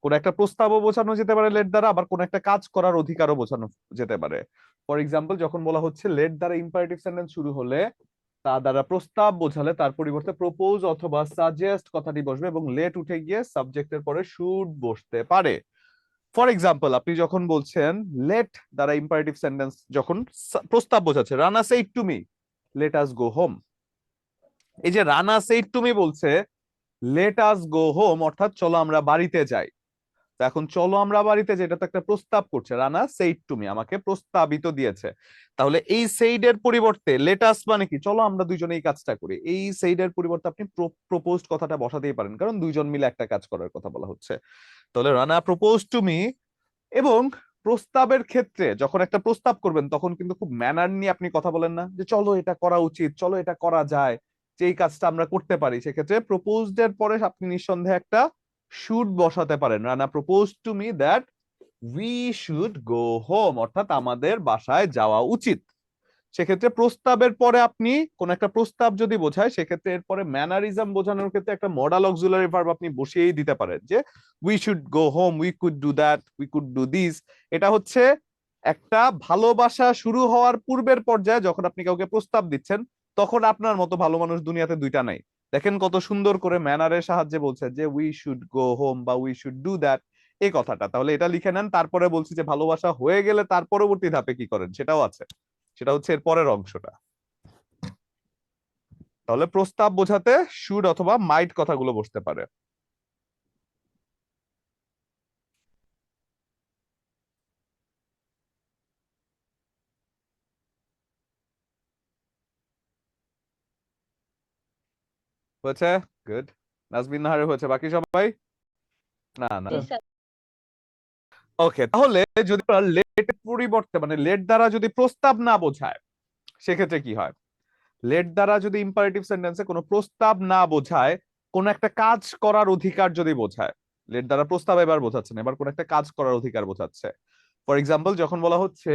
কোন একটা প্রস্তাবও বোঝানো যেতে পারে লেট দ্বারা, আবার কোন একটা কাজ করার অধিকারও বোঝানো যেতে পারে। ফর এক্সাম্পল, যখন বলা হচ্ছে লেট দ্বারা ইম্পারেটিভ সেন্টেন্স শুরু হলে তা দ্বারা প্রস্তাব বোঝালে তার পরিবর্তে প্রপোজ অথবা সাজেস্ট কথাটি বসবে, এবং লেট উঠে গিয়ে সাবজেক্টের পরে শুড বসতে পারে। ফর এক্সাম্পল, আপনি যখন বলছেন লেট দ্বারা ইম্পারেটিভ সেন্টেন্স যখন প্রস্তাব বোঝাচ্ছে, Rana shed to me let us go home. এই যে রানা সেড টু মি বলছে লেট আস গো হোম, অর্থাৎ চলো আমরা বাড়িতে যাই। তো এখন চলো আমরা বাড়িতে যাই, এটা তো একটা প্রস্তাব করছে, রানা সেইড টু মি, আমাকে প্রস্তাবিত দিয়েছে। তাহলে এই সেইডের পরিবর্তে লেটাস মানে কি, চলো আমরা দুইজনে এই কাজটা করি, এই সেইডের পরিবর্তে আপনি প্রপোজড কথাটা বসাতেই পারেন, কারণ দুইজন মিলে একটা কাজ করার কথা বলা হচ্ছে। তাহলে রানা প্রপোজ টু মি। এবং প্রস্তাবের ক্ষেত্রে যখন একটা প্রস্তাব করবেন তখন কিন্তু খুব ম্যানার নিয়ে আপনি কথা বলেন না, যে চলো এটা করা উচিত, চলো এটা করা যায়, যে এই কাজটা আমরা করতে পারি। সেক্ষেত্রে প্রপোজড এর পরে আপনি নিঃসন্দেহে একটা শুড বসাতে পারেন, Rana propose to me that we should go home, অর্থাৎ আমাদের বাসায় যাওয়া উচিত। সেক্ষেত্রে প্রস্তাবের পরে আপনি কোন একটা প্রস্তাব যদি বোঝায়, সেক্ষেত্রে এরপরে ম্যানারিজম বোঝানোর ক্ষেত্রে একটা মডাল অক্সিলারি ভার্ব আপনি বসিয়েই দিতে পারেন, যে we should go home, we could do that, we could do this. এটা হচ্ছে একটা ভালোবাসা শুরু হওয়ার পূর্বের পর্যায়ে, যখন আপনি কাউকে প্রস্তাব দিচ্ছেন, তখন আপনার মতো ভালো মানুষ দুনিয়াতে দুইটা নাই। দেখেন কত সুন্দর করে ম্যানারের সাহায্যে বলছে যে উই শুড গো হোম বা উই শুড ডু দ্যাট, এই কথাটা। তাহলে এটা লিখে নেন। তারপরে বলছি যে ভালোবাসা হয়ে গেলে তার পরবর্তী ধাপে কি করেন সেটাও আছে, সেটা হচ্ছে এর পরের অংশটা। তাহলে প্রস্তাব বোঝাতে শুড অথবা মাইট কথাগুলো বসতে পারে। হয়েছে? গুড। নাজমিন নাহারের হয়েছে, বাকি সবাই? না না। জি স্যার। ওকে, তাহলে যদি লেট পরিবর্তে মানে লেট দ্বারা যদি প্রস্তাব না বোঝায় সেক্ষেত্রে কি হয়? লেট দ্বারা যদি ইম্পারেটিভ সেন্টেন্সে কোনো প্রস্তাব না বোঝায়, কোন একটা কাজ করার অধিকার যদি বোঝায়, লেট দ্বারা প্রস্তাব এবার বোঝাচ্ছে না, এবার কোন একটা কাজ করার অধিকার বোঝাচ্ছে। ফর এক্সাম্পল, যখন বলা হচ্ছে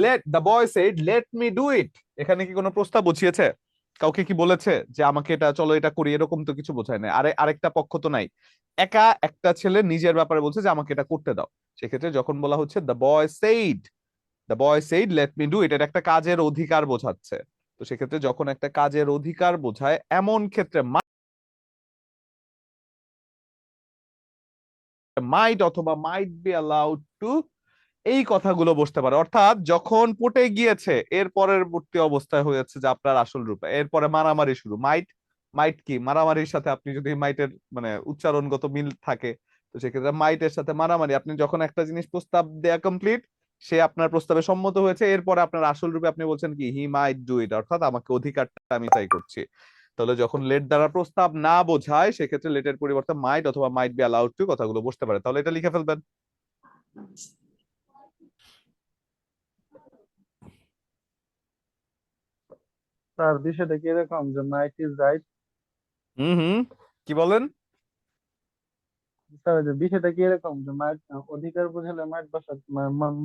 let the boy said let me do it, এখানে কি কোনো প্রস্তাব বুঝিয়েছে? কাউকে কি বলেছে যে আমাকে এটা চলো এটা করি, এরকম তো কিছু বোঝায় না। আরেকটা পক্ষ তো নাই, একা একটা ছেলে নিজের ব্যাপারে বলছে যে আমাকে এটা করতে দাও। সেক্ষেত্রে যখন বলা হচ্ছে the boy said let me do it, এটা একটা কাজের অধিকার বোঝাচ্ছে। তো সেক্ষেত্রে যখন একটা কাজের অধিকার বোঝায়, এমন ক্ষেত্রে মাইট অথবা মাইট বি অ্যালাউড টু এই কথাগুলো বসতে পারে। অর্থাৎ যখন পটে গিয়েছে এর পরবর্তী অবস্থায় হয়েছে যে আপনার আসল রূপে, এরপরে মারামারি শুরু। মাইট মাইট কি মারামারির সাথে আপনি যদি মাইটের মানে উচ্চারণগত মিল থাকে, তো সেক্ষেত্রে মাইটের সাথে মারামারি। আপনি যখন একটা জিনিস প্রস্তাব দেয়া কমপ্লিট, সে আপনার প্রস্তাবে সম্মত হয়েছে, এরপরে আপনার আসল রূপে আপনি বলছেন কি হি মাইট ডু ইট, অর্থাৎ আমাকে অধিকারটা আমি তাই করছি। তাহলে যখন লেট দ্বারা প্রস্তাব না বোঝায় সেক্ষেত্রে লেটের পরিবর্তে মাইট অথবা মাইট বি অ্যালাউড টু কথাগুলো বসতে পারে। তাহলে এটা লিখে ফেলবেন। স্যার বিষয়টা কি এরকম যে মাইট ইজ রাইট? হুম, কি বলেন? স্যার যে বিষয়টা কি এরকম যে মাইট অধিকার বোঝালে মাইট বসা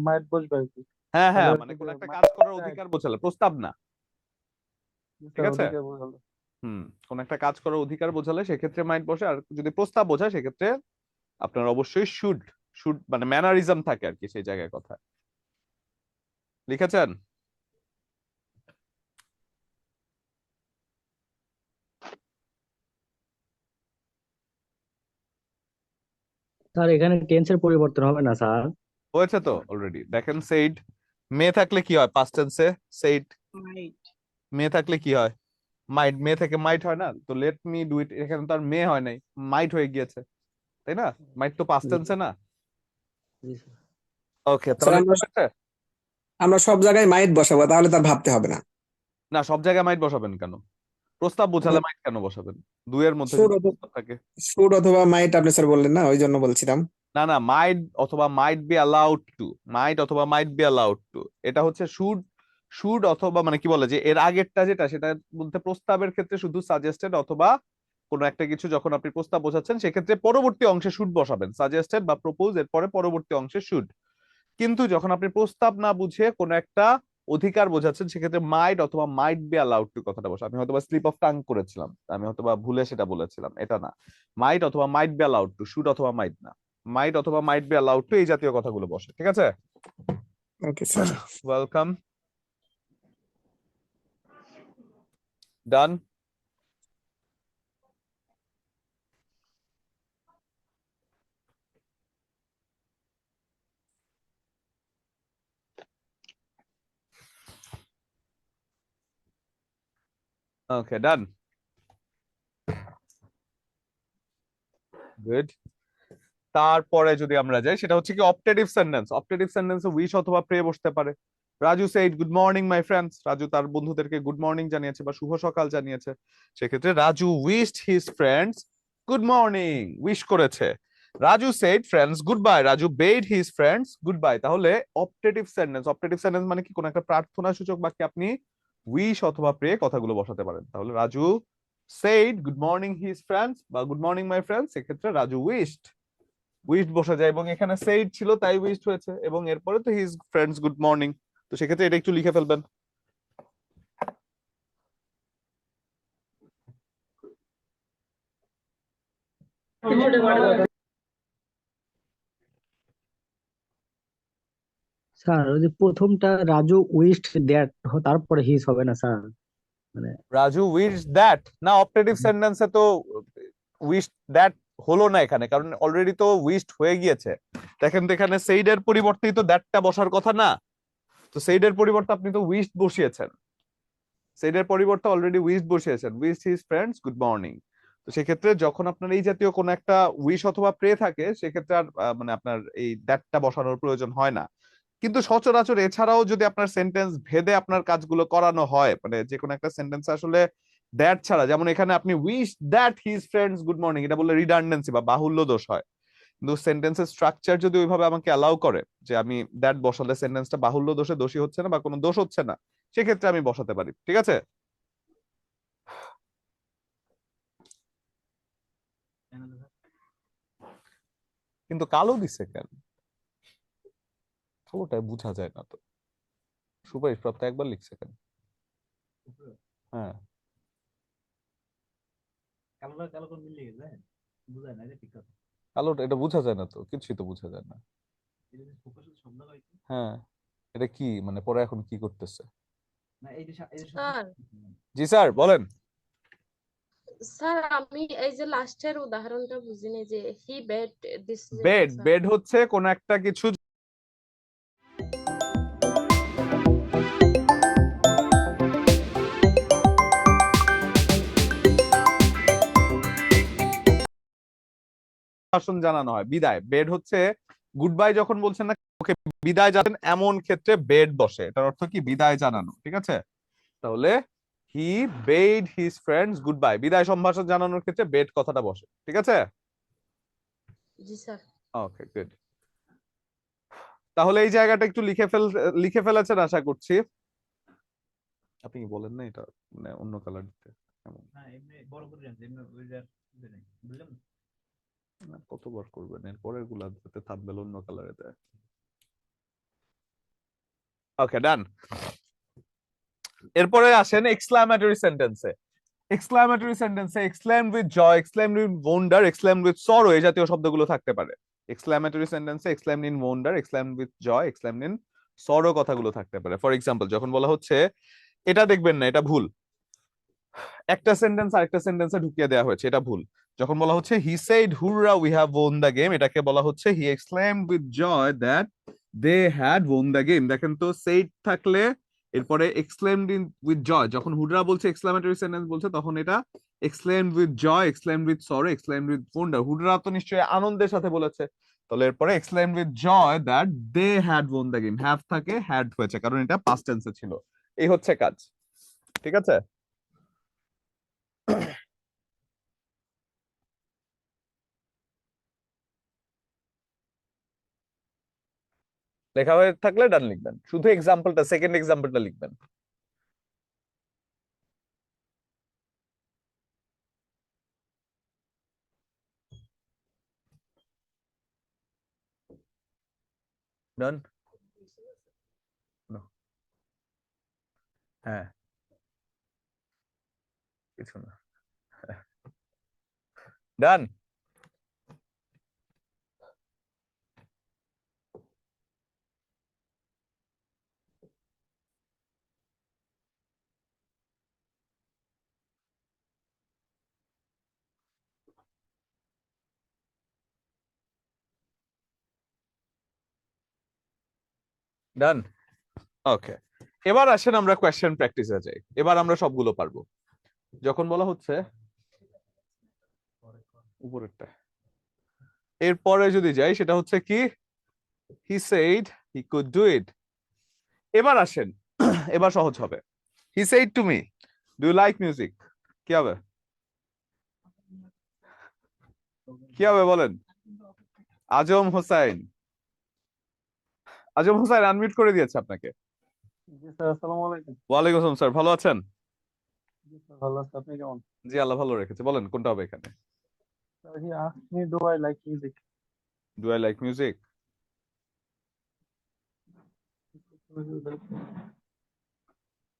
মাইট বসবে আর কি। হ্যাঁ তাহলে মানে হচ্ছে কোন যে একটা কাজ মাইট করার রাইট, অধিকার বোঝালে, প্রস্তাব না। ঠিক স্যার আছে? অধিকার বোঝালে। কোন একটা কাজ করার অধিকার বোঝালে সেক্ষেত্রে মাইট বসে, আর যদি প্রস্তাব বোঝায় সেক্ষেত্রে আপনার অবশ্যই শুড। শুড মানে ম্যানারিজম থাকে আর কি সেই জায়গায় কথা লিখেছেন। স্যার এখানে টেন্সের পরিবর্তন হবে না স্যার। হয়েছে তো অলরেডি, দেখেন সেইড মে থাকলে কি হয় পাস্ট টেন্সে? Said Might. মে থাকলে কি হয়? মাইট। মে থেকে মাইট হয় না, তো লেট মি ডু ইট এখানে তো আর মে হয় নাই, মাইট হয়ে গিয়েছে, তাই না? মাইট তো পাস্ট টেন্সে না। জি স্যার। ওকে, স্যার তাহলে আমরা আমরা সব জায়গায় মাইট বসাবো, তাহলে তার ভাবতে হবে না। না, সব জায়গায় মাইট বসাবেন কেন? প্রস্তাব বোঝালে মাইট কেন বসাবেন? দুইয়ের মধ্যে শুড যদি অথবা প্রস্তাব থাকে। শুড অথবা মাইট আপনি স্যার বললেন না, ওই জন্য বলছিলাম। না না, মাইট অথবা মাইট বি অ্যালাউড টু, মাইট অথবা মাইট বি অ্যালাউড টু, এটা হচ্ছে শুড। শুড অথবা মানে কি বলে যে এর আগেরটা যেটা, সেটা বলতে প্রস্তাবের ক্ষেত্রে শুধু সাজেস্টেড অথবা কোনো একটা কিছু যখন আপনি প্রস্তাব বোঝাচ্ছেন সেক্ষেত্রে পরবর্তী অংশে শুড বসাবেন, সাজেস্টেড বা প্রপোজ এর পরে পরবর্তী অংশে শুড। কিন্তু যখন আপনি প্রস্তাব না বুঝে কোনো একটা অধিকার বোঝাচ্ছেন সেক্ষেত্রে মাইট অথবা মাইট বি অ্যালাউড টু কথাটা বসে। আমি হয়তোবা স্লিপ অফ টাং করেছিলাম, আমি হয়তোবা ভুলে সেটা বলেছিলাম, এটা না। মাইট অথবা might be allowed to, should অথবা মাইট না। মাইট অথবা মাইট বি অ্যালাউড টু এই জাতীয় কথাগুলো বসে। ঠিক আছে? Okay sir. ওয়েলকাম। ডান। ওকে, ডান। গুড। তারপরে যদি আমরা যাই সেটা হচ্ছে কি অপটেটিভ সেন্টেন্স। অপটেটিভ সেন্টেন্সে উইশ অথবা প্রে বসতে পারে। Raju said good morning my friends, Raju তার বন্ধুদেরকে গুড মর্নিং জানিয়েছে বা শুভ সকাল জানিয়েছে। সেক্ষেত্রে Raju wished his friends good morning, wish করেছে। Raju said friends good bye, Raju bade his friends good bye. তাহলে অপটেটিভ সেন্টেন্স, অপটেটিভ সেন্টেন্স মানে কি কোন একটা প্রার্থনা সূচক বাক্যে আপনি উইশ অথবা প্রে কথাগুলো বসাতে পারেন। তাহলে Raju said good morning his friends বা গুড মর্নিং মাই ফ্রেন্ডস, সেক্ষেত্রে রাজু উইশড, উইশড বসে যায়, এবং এখানে সেইড ছিল তাই উইশড হয়েছে, এবং এরপরে তো হিজ ফ্রেন্ডস গুড মর্নিং। তো সেক্ষেত্রে এটা একটু লিখে ফেলবেন। স্যার ওই যে প্রথমটা রাজু উইশড দ্যাট, তারপরে হিজ হবে না স্যার? মানে রাজু উইশড দ্যাট না, অপটেটিভ সেন্টেন্সে তো উইশড দ্যাট হলো না এখানে, কারণ অলরেডি তো উইশড হয়ে গিয়েছে। দেখেন তো এখানে সেইডের পরিবর্তে তো দ্যাটটা বসার কথা না, তো সেইডের পরিবর্তে আপনি তো উইশড বসিয়েছেন। said এর পরিবর্তে অলরেডি উইশড বসিয়েছেন, wished his friends good morning. তো সেক্ষেত্রে যখন আপনার এই জাতীয় কোনো একটা উইশ অথবা প্রে থাকে সেক্ষেত্রে আর মানে আপনার এই দ্যাটটা বসানোর প্রয়োজন হয় না। কিন্তু সচরাচর এছাড়াও যদি আপনার সেন্টেন্স ভেদে আপনার কাজগুলো করানো হয়, মানে যে কোনো একটা সেন্টেন্স আসলে দ্যাট ছাড়া, যেমন এখানে আপনি wish that his friends good morning, এটা বললে রিডান্ডেন্সি বা বাহুল্য দোষ হয়। কিন্তু সেন্টেন্সের স্ট্রাকচার যদি ওইভাবে আমাকে অ্যালাউ করে যে আমি দ্যাট বসালে সেন্টেন্সটা বাহুল্য দোষে দোষী হচ্ছে না বা কোনো দোষ হচ্ছে না, সেক্ষেত্রে আমি বসাতে পারি। ঠিক আছে? কিন্তু কালো দিছে কেন? কালোটা বোঝা যায় না তো। সুপারিশ প্রাপ্ত একবার লিখছে কেন? হ্যাঁ, কালোটা এটা বোঝা যায় না তো, কিছুই তো বোঝা যায় না। হ্যাঁ, এটা কি মানে পরে এখন কি করতেছে? স্যার জি স্যার বলেন। স্যার আমি এই যে লাস্টের উদাহরণটা বুঝিনি যে হি বেড দিস বেড, বেড হচ্ছে কোন একটা কিছু ভাষণ জানানো হয়, বিদায়। বেড হচ্ছে গুড বাই যখন বলছেন না ওকে বিদায় জানান, এমন ক্ষেত্রে বেড বসে, এটার অর্থ কি বিদায় জানানো। ঠিক আছে? তাহলে he bade his friends good bye, বিদায় সম্ভাষণ জানানোর ক্ষেত্রে বেড কথাটা বসে। ঠিক আছে? জি স্যার। Okay good. তাহলে এই জায়গাটা একটু লিখে ফেলেছেন আশা করছি। আপনি কি বলেন না এটা মানে অন্য কালার দিতে? কতবার করবেন? এর পরের গুলা যাতে থাম্বনেল অন্য কালারে দেয়। ওকে ডান। এরপরে আসেন এক্সক্লামেটরি সেন্টেন্সে। এক্সক্লামেটরি সেন্টেন্সে exclaimed with joy, exclaimed with wonder, exclaimed with sorrow এই জাতীয় শব্দগুলো থাকতে পারে। এক্সক্লামেটরি সেন্টেন্সে exclaimed in wonder, exclaimed with joy, exclaimed in sorrow কথাগুলো থাকতে পারে। ফর এক্সাম্পল যখন বলা হচ্ছে এটা দেখবেন না, এটা ভুল, একটা সেন্টেন্স আরেকটা সেন্টেন্সে ঢুকিয়ে দেওয়া হয়েছে, এটা ভুল। যখন বলা হচ্ছে he said hurrah we have won the game, এটাকে বলা হচ্ছে he exclaimed with joy that they had won the game. দেখেন তো সেইড থাকলে এরপরে এক্সক্লেমড ইন উইথ জয়, যখন হুররা বলছে এক্সক্লেমেটরি সেন্টেন্স বলছে তখন এটা exclaimed with joy, exclaimed with sorrow, exclaimed with wonder. Hurrah তো নিশ্চয়ই আনন্দের সাথে বলেছে, তাহলে এরপরে exclaimed with joy that they had won the game, have থাকে হ্যাড হয়েছে কারণ এটা পাস্ট টেন্সে ছিল। এই হচ্ছে কাজ। ঠিক আছে? লেখা হয়ে থাকলে ডান লিখবেন, শুধু এক্সাম্পলটা সেকেন্ড এক্সাম্পলটা লিখবেন। ডান? হ্যাঁ, কিছু না। ডান? ডান? ওকে, এবার আসেন আমরা কোয়েশ্চেন প্র্যাকটিসে যাই। এবার আমরা সবগুলো পারবো। যখন বলা হচ্ছে উপরেরটা, এরপরে যদি যাই সেটা হচ্ছে কি he said he could do it. এবার আসেন, এবার সহজ হবে। He said to me do you like music, কি হবে? কি হবে বলেন? আজম হোসাইন। আজম হোসাইন আনমিউট করে দিয়েছে আপনাকে। জি স্যার, আসসালামু আলাইকুম। ওয়ালাইকুম আসসালাম স্যার, ভালো আছেন? জি স্যার, ভালো আছি, আপনি কেমন? জি আল্লাহ ভালো রেখেছে। বলেন কোনটা হবে এখানে? Sir, he asked me, do I like music? Do I like music?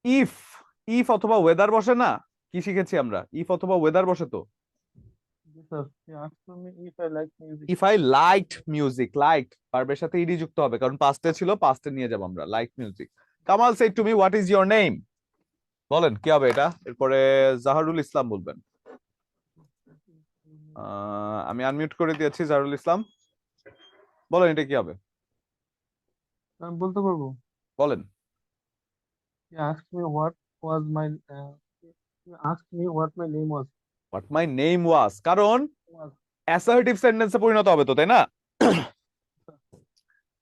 If, if অথবা ওয়েদার বসে না, কি শিখেছি আমরা? ইফ অথবা ওয়েদার বসে তো। জি sir, he asked me if I like music. If I liked music, liked ভার্বের সাথে ইডি যুক্ত হবে কারণ পাস্টে ছিল, পাস্টে নিয়ে যাব আমরা। Like music. Kamal shed to me what is your name, বলেন কি হবে এটা? এরপরে জাহারুল ইসলাম বলবেন। আমি আনমিউট করে দিয়েছি জাহারুল ইসলাম, বলেন এটা কি হবে? আমি বলতে পারবো? বলেন। He asked me what was my asked me what my name was. What my name ওয়াজ, কারণ Was অ্যাসার্টিভ সেন্টেন্সে পরিণত হবে তো, তাই না?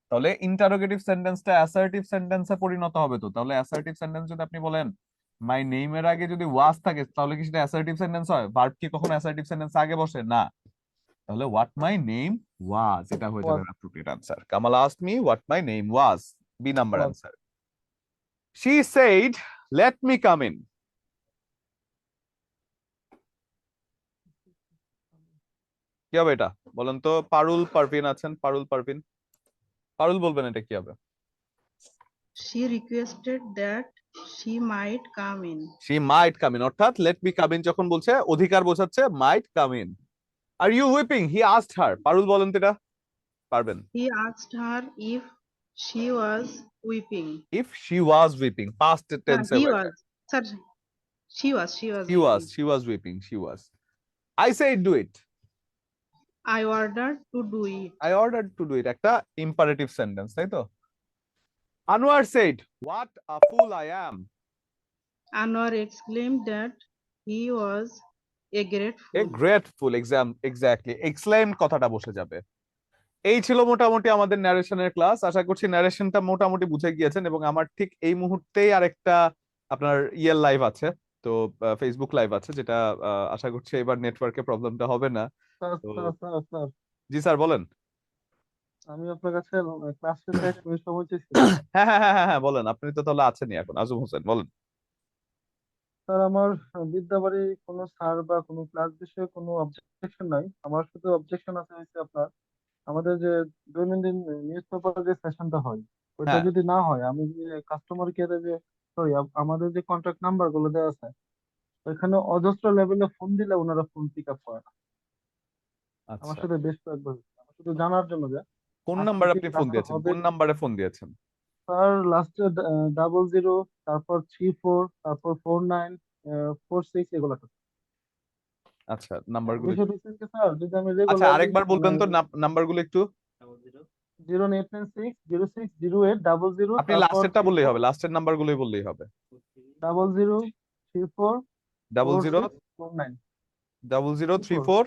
তাহলে ইন্টারোগেটিভ সেন্টেন্সটা অ্যাসার্টিভ সেন্টেন্সে পরিণত হবে তো। তাহলে অ্যাসার্টিভ সেন্টেন্স যদি আপনি বলেন মাই নেম এর আগে যদি ওয়াজ থাকে, তাহলে কি সেটা অ্যাসার্টিভ সেন্টেন্স হয়? ভার্ব কি কখনো অ্যাসার্টিভ সেন্টেন্স আগে বসে না? তাহলে হোয়াট মাই নেম ওয়াজ, এটা হয়ে যাবে was appropriate answer. Kamal asked me what my name was, B number was answer. She said let me come in. কি হবে এটা বলেন তো? পারুল পারভিন আছেন, পারুল পারভিন, পারুল বলবেন এটা কি হবে? She requested that she might come in. She might come in, অর্থাৎ লেট মি কাম ইন যখন বলছে অধিকার বোঝাচ্ছে, might come in. Are you weeping, he asked her. Parul বলেন তো এটা, পারবেন? He asked her if she was weeping. If she was weeping, past টেন্সে He হয়েছে। was. Sir, she was She weeping. was weeping, she was. I said do it. I ordered to do it. I ordered to do it, একটা imperative sentence, তাই তো? Anwar said, what a fool I am. Anwar exclaimed that he was a great A fool. grateful exactly. Exclaimed কথাটা বসে যাবে। এই ছিল মোটামুটি আমাদের ন্যারেশনের ক্লাস। আশা করছি ন্যারেশনটা মোটামুটি বুঝে গিয়েছেন, এবং আমার ঠিক এই মুহূর্তেই আরেকটা আপনার ইয়ের লাইভ আছে, তো ফেসবুক লাইভ আছে, যেটা আশা করছি এবার নেটওয়ার্কের প্রবলেমটা হবে না। স্যার তো স্যার জি স্যার বলেন। আমি আপনার কাছে ক্লাস শেষে 1 মিনিট সময় চেয়েছিলাম। হ্যাঁ হ্যাঁ হ্যাঁ হ্যাঁ হ্যাঁ, বলেন। আপনি তো তাহলে আছেনই এখন, আজম হোসেন বলেন। স্যার আমার বিদ্যাবাড়ি কোনো স্যার বা কোনো ক্লাস বিষয়ে কোনো অবজেকশন নাই। আমার শুধু অবজেকশন আছে হচ্ছে আপনার আমাদের যে দৈনন্দিন নিউজ পেপার যে সেশনটা হয় ওইটা হ্যাঁ যদি না হয়, আমি যে কাস্টমার কেয়ারে যে সরি আমাদের যে কন্ট্যাক্ট নাম্বার গুলো দেওয়া আছে ওইখানে অজস্র লেভেলে ফোন দিলে ওনারা ফোন পিক আপ করে না। আমার আচ্ছা, সাথে বেশ কয়েকবার হয়েছে। আমার শুধু জানার জন্য যে কোন আজকে নাম্বার কি আপনি ফোন ক্লাসটা দিয়েছেন? হবে। কোন নাম্বারে ফোন দিয়েছেন? স্যার লাস্টে 00, তারপর 34, তারপর 49, 46 এগুলো আছে। আচ্ছা, নাম্বারগুলো বিষয়টা হচ্ছে কি স্যার, যদি আমি আচ্ছা রেগুলারলি আরেকবার বলবেন তো নাম্বারগুলো একটু। 0896 06 08 00, আপনি তারপর লাস্টেরটা বললেই 34 হবে, লাস্টের নাম্বারগুলোই বললেই হবে। 00 34 00 46 49 0034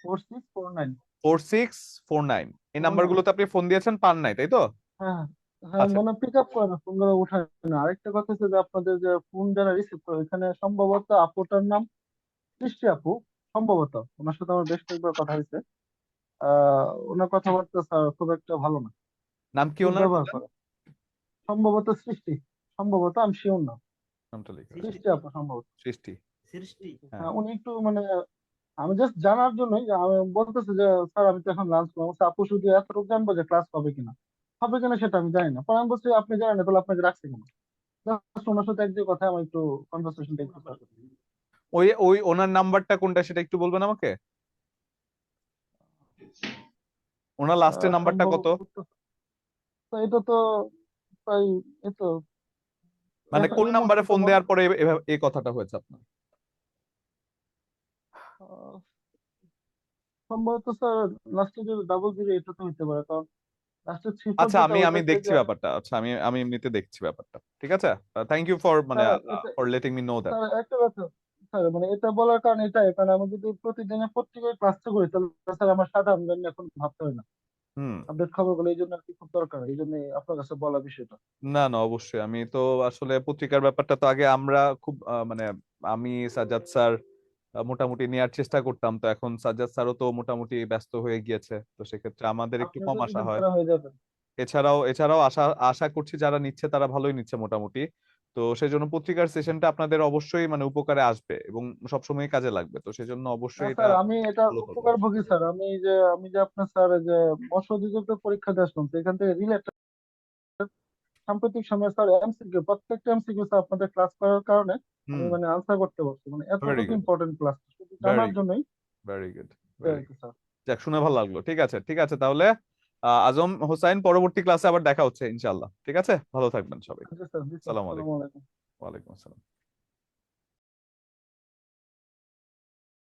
46 49। 4649, এই হ্যাঁ নাম্বারগুলোতে আপনি ফোন দিয়েছেন, পান নাই তাই তো? হ্যাঁ হ্যাঁ, আচ্ছা মানে পিক আপ করে না, ফোনগুলো উঠায় না। আরেকটা কথা হচ্ছে যে আপনাদের যে ফোন যারা রিসিভ করে এখানে সম্ভবত আপুটার নাম সৃষ্টি আপু, সম্ভবত ওনার সাথে আমার বেশ কয়েকবার কথা হয়েছে। ওনার কথাবার্তা স্যার খুব একটা ভালো না, নাম কি ওনার দুর্ব্যবহার বললেন? করে। সম্ভবত সৃষ্টি, সম্ভবত আমি শিওর না, নামটা লিখে সৃষ্টি আপু সম্ভবত। সৃষ্টি। হ্যাঁ হ্যাঁ উনি একটু মানে আমি জাস্ট জানার জন্যই যে আমি বলতেছি যে স্যার আমি তো এখন লাঞ্চ করবো। বলছে, আপু শুধু এতটুকু জানবো যে ক্লাস হবে কিনা সেটা আমি জানি না। পরে আমি বলছি আপনি জানেন না তাহলে আপনাকে রাখছি কেন। জাস্ট ওনার সাথে এক দুই কথা আমার একটু কনভারসেশনটা একটু start করতে হবে। ওই ওই ওনার নাম্বারটা কোনটা সেটা একটু বলবেন আমাকে? ওনার লাস্টের নাম্বারটা কত? সম্ভবত তো এটা তো প্রায় এই তো মানে কোন এই নাম্বারে মুহূর্তে তো ফোন দেওয়ার পরে এই কথাটা হয়েছে আপনার? আহ, সম্ভবত স্যার লাস্টে যে 00 এটা তো হতে পারে, কারণ লাস্টে 34 আচ্ছা, যেটা আমি আমি ওইটাতে দেখছি যে ব্যাপারটা। আচ্ছা, আমি আমি এমনিতে দেখছি ব্যাপারটা। ঠিক আছে, থ্যাংক ইউ ফর মানে স্যার এটা for letting me know that. Sir একটা কথা স্যার, মানে এটা বলার কারণ এটাই, কারণ আমি যদি প্রতিদিনের পত্রিকায় ক্লাসটা করি তাহলে স্যার আমার সাধারণ জ্ঞান এখন ভাবতে হয় না। হুম। আপডেট খবরগুলো এই জন্য আর কি খুব দরকার, এই জন্য আপনার কাছে বলা বিষয়টা। না না, অবশ্যই। আমি তো আসলে পত্রিকার ব্যাপারটা তো আগে আমরা খুব মানে আমি সাজ্জাদ স্যার মোটামুটি নেওয়ার চেষ্টা করতাম, তো এখন সাজ্জাদ স্যারও তো মোটামুটি ব্যস্ত হয়ে গিয়েছে, তো সেক্ষেত্রে আমাদের একটু আপনি কম তো আসা দিবেন হয়। তারা হয়ে যাবে। এছাড়াও এছাড়াও আশা আশা করছি যারা নিচ্ছে তারা ভালোই নিচ্ছে মোটামুটি। তো সেজন্য পত্রিকার সেশনটা আপনাদের অবশ্যই মানে উপকারে আসবে এবং সবসময় কাজে লাগবে, তো সেজন্য না অবশ্যই এটা স্যার, আমি এটা ফলো করবো। উপকার ভোগী স্যার। আমি যে আপনার স্যার যে মৎস্য অধিদপ্তর পরীক্ষা দিয়ে আসলাম, তো এখান থেকে রিলেটেড সাম্প্রতিক সময়ে স্যার এমসিকিউ, প্রত্যেকটা এমসিকিউ স্যার আপনাদের ক্লাস করার কারণে আমি হুম। মানে আনসার করতে পারছি, মানে ভেরি এতটুকু গুড, ইম্পর্টেন্ট ক্লাস শুধু ভেরি জানার গুড, জন্যই ভেরি গুড, আর ভেরি কি স্যার। যাক, শুনে ভালো লাগলো। ঠিক আছে ঠিক আছে, তাহলে আজম হোসাইন, পরবর্তী ক্লাসে আবার দেখা হচ্ছে ইনশাআল্লাহ। ঠিক আছে, ভালো থাকবেন সবাই। আচ্ছা স্যার, জি স্যার, আসসালামু আসসালামু আলাইকুম। আলাইকুম। ওয়ালাইকুম আসসালাম।